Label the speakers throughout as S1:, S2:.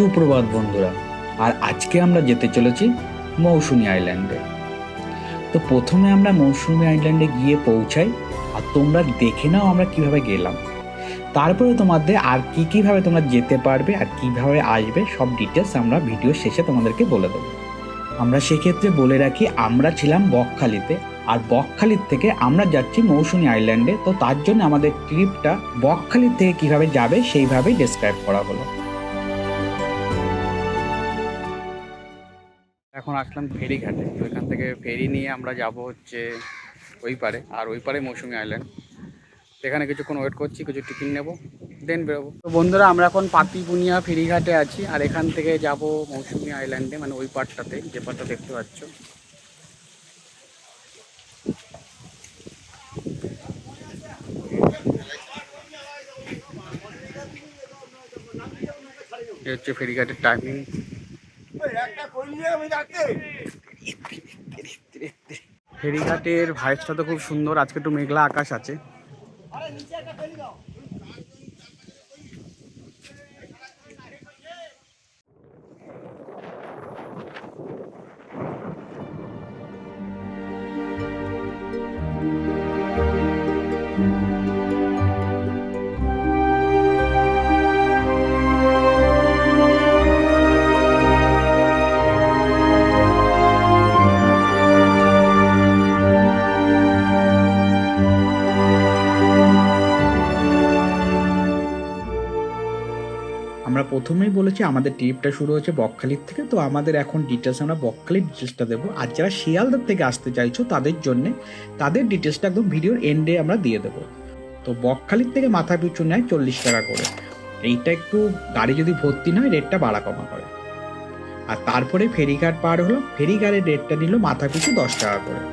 S1: সুপ্রভাত বন্ধুরা। আর আজকে আমরা যেতে চলেছি মৌসুমী আইল্যান্ডে। তো প্রথমে আমরা মৌসুমী আইল্যান্ডে গিয়ে পৌঁছাই, আর তোমরা দেখে নাও আমরা কিভাবে গেলাম। তারপরে তোমাদের আর কীভাবে তোমরা যেতে পারবে আর কিভাবে আসবে সব ডিটেলস আমরা ভিডিও শেষে তোমাদেরকে বলে দেবো। আমরা সেক্ষেত্রে বলে রাখি, আমরা ছিলাম বকখালিতে, আর বকখালির থেকে আমরা যাচ্ছি মৌসুমী আইল্যান্ডে। তো তার জন্য আমাদের ট্রিপটা বকখালির থেকে কিভাবে যাবে সেইভাবেই ডেসক্রাইব করা হলো। এখন আসলাম ফেরিঘাটে। তো এখান থেকে ফেরি নিয়ে আমরা যাব হচ্ছে ওই পারে, আর ওই পারে মৌসুমী আইল্যান্ড। এখানে কিছুক্ষণ ওয়েট করছি, কিছু টিফিন নেব, দেন বেরোবো। তো বন্ধুরা, আমরা এখন পাতিপুনিয়া ফেরিঘাটে আছি, আর এখান থেকে যাব মৌসুমী আইল্যান্ডে, মানে ওই পারটাতে, যে পারটা দেখতে পাচ্ছ। এই হচ্ছে ফেরিঘাটের টাইমিং। ফেরিঘাটের ভাইবসটা তো খুব সুন্দর। আজকে একটু মেঘলা আকাশ আছে। আমরা প্রথমেই বলেছি আমাদের ট্রিপটা শুরু হচ্ছে বকখালির থেকে। তো আমাদের এখন ডিটেলস, আমরা বকখালির ডিটেলসটা দেবো। আর যারা শিয়ালদার থেকে আসতে চাইছো তাদের জন্যে তাদের ডিটেলসটা একদম ভিডিওর এন্ডে আমরা দিয়ে দেবো। তো বকখালির থেকে মাথা পিছু নেয় 40 টাকা করে। এইটা একটু গাড়ি যদি ভর্তি নয় রেটটা বাড়া কমা করে। আর তারপরে ফেরিঘাট পার হলো, ফেরিঘাটের রেটটা নিল মাথা পিছু 10 টাকা করে।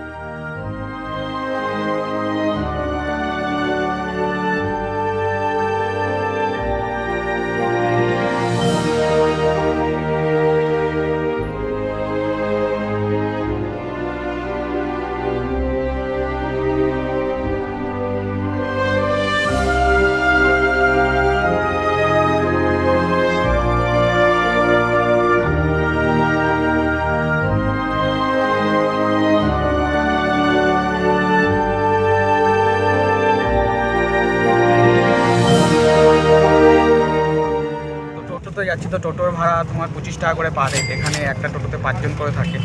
S1: যাচ্ছি, তো টোটোর ভাড়া তোমার 25 টাকা করে পার হেড। এখানে একটা টোটোতে 5 জন করে থাকে,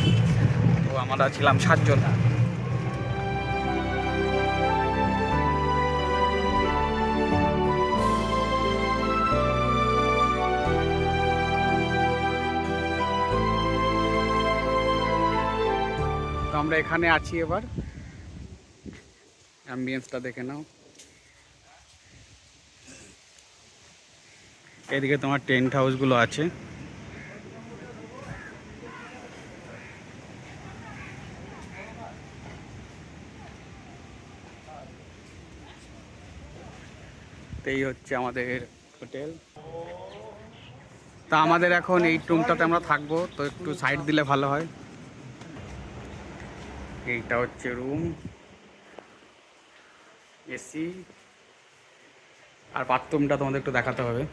S1: তো আমরা ছিলাম 7 জন। তো আমরা এখানে আছি। এবার অ্যাম্বিয়েন্সটা দেখে নাও। এদিকে তোমার টেন্ট হাউসগুলো আছে। এই হচ্ছে আমাদের হোটেল। তা আমাদের এখন এই রুমটাতে আমরা থাকবো, তো একটু সাইড দিলে ভালো হয়। এইটা হচ্ছে রুম, এসি, আর বাথরুমটা তোমাদের একটু দেখাতে হবে।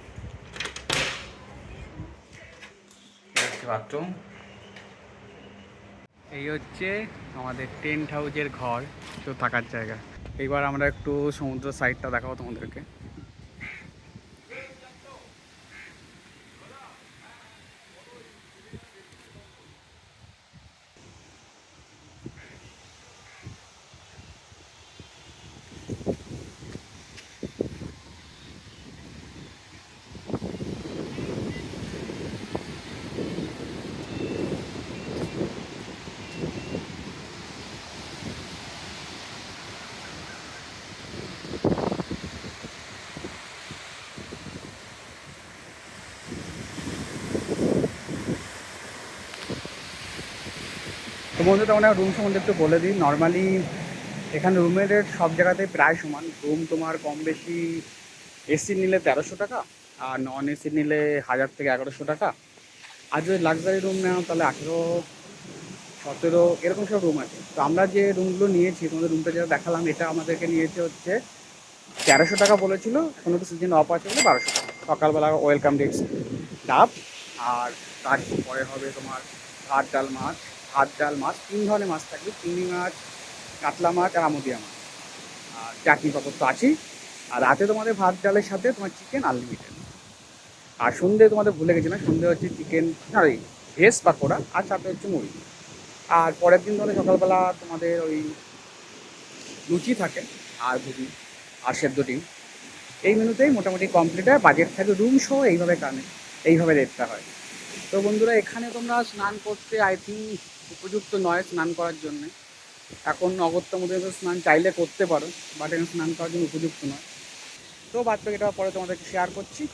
S1: বাথরুম। এই হচ্ছে আমাদের টেন্ট হাউসের ঘর, তো থাকার জায়গা। এইবার আমরা একটু সমুদ্র সাইডটা দেখাবো তোমাদেরকে। তোমাদের তো মানে রুম সম্বন্ধে একটু বলে দিই। নর্মালি এখানে রুমের রেট সব জায়গাতেই প্রায় সমান। রুম তোমার কম বেশি এসি নিলে 1300 টাকা, আর নন এসি নিলে 1000 থেকে 1100 টাকা। আর যদি লাক্সারি রুম নেও তাহলে 18, 17 এরকম সব রুম আছে। তো আমরা যে রুমগুলো নিয়েছি, তোমাদের রুমটা যেটা দেখালাম, এটা আমাদেরকে নিয়েছে হচ্ছে 1300 টাকা বলেছিল। এখন একটু সিজন অফ আছে বলে 1200 টাকা। সকালবেলা ওয়েলকাম ড্রিঙ্কস, ডাব
S2: আর তারপরে হবে তোমার ভাত ডাল মাছ। ভাত ডাল মাছ 3 ধরনের মাছ থাকবে, চিংড়ি মাছ, কাতলা মাছ আর আমুদিয়া মাছ। আর চাটনি পাঁপড় তো আছেই। আর রাতে তোমাদের ভাত ডালের সাথে তোমার চিকেন আনলিমিটেড। আর সন্ধ্যে তোমাদের ভুলে গেছিলাম, সন্ধ্যে হচ্ছে চিকেন সরি ভেজ পাকোড়া আর সাথে হচ্ছে মুড়ি। আর পরের দিন ধরে সকালবেলা তোমাদের ওই লুচি থাকে আর ঘুগনি আর সেদ্ধ ডিম। এই মেনুতেই মোটামুটি কমপ্লিট হয়, বাজেট থাকে রুম সহ এইভাবে কানে এইভাবে রেটটা হয়। তো বন্ধুরা এখানে তোমরা স্নান করতে আই থিঙ্ক উপযুক্ত নয় স্নান করার জন্যে। এখন অগত্যা মধ্যে স্নান চাইলে করতে পারো, বাট এখানে স্নান করার জন্য উপযুক্ত নয়। তো বাদ বাকি এটা পরে তোমাদেরকে শেয়ার করছি।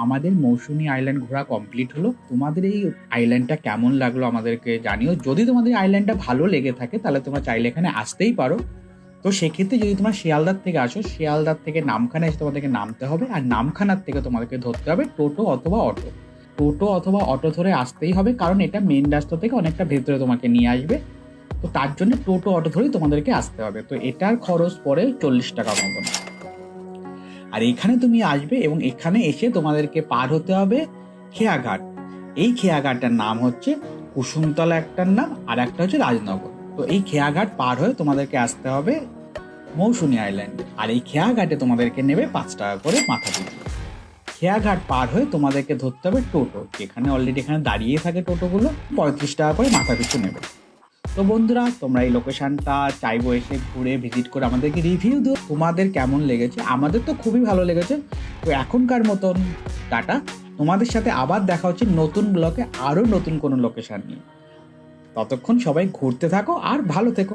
S1: আমাদের মৌসুমী আইল্যান্ড ঘোরা কমপ্লিট হলো। তোমাদের এই আইল্যান্ডটা কেমন লাগলো আমাদেরকে জানিও। যদি তোমাদের আইল্যান্ডটা ভালো লেগে থাকে তাহলে তোমরা চাইলে এখানে আসতেই পারো। তো সেক্ষেত্রে যদি তোমরা শিয়ালদার থেকে আসো, শিয়ালদার থেকে নামখানা এসে তোমাদেরকে নামতে হবে, আর নামখানার থেকে তোমাদেরকে ধরতে হবে টোটো অথবা অটো। টোটো অথবা অটো ধরে আসতেই হবে, কারণ এটা মেন রাস্তা থেকে অনেকটা ভেতরে তোমাকে নিয়ে আসবে। তো তার জন্য টোটো অটো ধরেই তোমাদেরকে আসতে হবে। তো এটার খরচ পড়ে 40 টাকা মতন। আর এখানে তুমি আসবে এবং এখানে এসে তোমাদেরকে পার হতে হবে খেয়াঘাট। এই খেয়াঘাটটার নাম হচ্ছে কুসুমতলা একটার নাম, আর একটা হচ্ছে রাজনগর। তো এই খেয়াঘাট পার হয়ে তোমাদেরকে আসতে হবে মৌসুমী আইল্যান্ড। আর এই খেয়াঘাটে তোমাদেরকে নেবে 5 টাকা করে মাথা পিছু। খেয়াঘাট পার হয়ে তোমাদেরকে ধরতে হবে টোটো, যেখানে অলরেডি এখানে দাঁড়িয়ে থাকে টোটোগুলো, 35 টাকা করে মাথা পিছু নেবে। তো বন্ধুরা তোমরা এই লোকেশনটা চাইবো এসে ঘুরে ভিজিট করে আমাদেরকে রিভিউ দিও তোমাদের কেমন লেগেছে। আমাদের তো খুবই ভালো লেগেছে। তো এখনকার মতন টাটা, তোমাদের সাথে আবার দেখা হচ্ছে নতুন ব্লগে আরও নতুন কোনো লোকেশন নিয়ে। ততক্ষণ সবাই ঘুরতে থাকো আর ভালো থেকো।